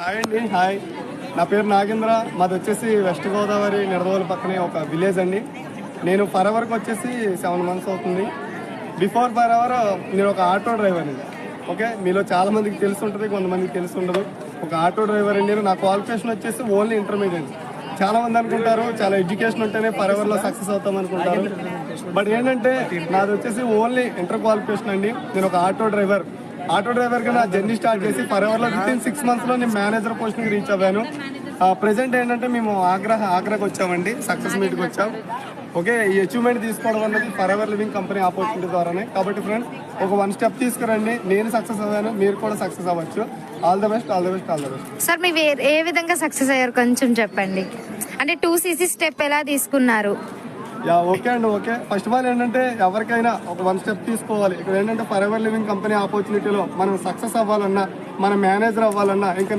Hi అండి, hi. నా పేరు నాగేంద్ర. మాది వచ్చేసి వెస్ట్ గోదావరి నిడదవోలు పక్కనే ఒక విలేజ్ అండి. నేను ఫరెవర్కి వచ్చేసి 7 months అవుతుంది. బిఫోర్ ఫరెవర్ నేను ఒక ఆటో డ్రైవర్ అండి. ఓకే, మీలో చాలా మందికి తెలిసి ఉంటుంది, కొంతమందికి తెలిసి ఉండదు. ఒక ఆటో డ్రైవర్ అండి. నా క్వాలిఫికేషన్ వచ్చేసి ఓన్లీ ఇంటర్మీడియట్. చాలా మంది అనుకుంటారు చాలా ఎడ్యుకేషన్ ఉంటేనే ఫరెవర్లో సక్సెస్ అవుతాం అనుకుంటారు. బట్ ఏంటంటే నాది వచ్చేసి ఓన్లీ ఇంటర్ క్వాలిఫికేషన్ అండి. నేను ఒక ఆటో డ్రైవర్గా నా జర్నీ స్టార్ట్ చేసి ఫరెవర్లో వితిన్ 6 monthsలో నేను మేనేజర్ పోస్ట్కి రీచ్ అవ్వాను. ప్రెసెంట్ ఏంటంటే మేము ఆగ్రాకి వచ్చామండి, సక్సెస్ మీట్కి వచ్చాం. ఓకే, ఈ అచీవ్మెంట్ తీసుకోవడం అన్నది ఫరెవర్ లివింగ్ కంపెనీ ఆపర్చునిటీ ద్వారానే. కాబట్టి ఫ్రెండ్స్, ఒక 1 step తీసుకురండి. నేను సక్సెస్ అవ్వాను, మీరు కూడా సక్సెస్ అవ్వచ్చు. All the best. సార్ మీరు ఏ విధంగా సక్సెస్ అయ్యారు కొంచెం చెప్పండి. అంటే 2cc స్టెప్ ఎలా తీసుకున్నారు? ఓకే అండి, ఓకే. ఫస్ట్ ఆఫ్ ఆల్ ఏంటంటే ఎవరికైనా ఒక 1 step తీసుకోవాలి. ఇక్కడ ఏంటంటే ఫరెవర్ లివింగ్ కంపెనీ ఆపర్చునిటీలో మనం సక్సెస్ అవ్వాలన్నా, మనం మేనేజర్ అవ్వాలన్నా, ఇంకా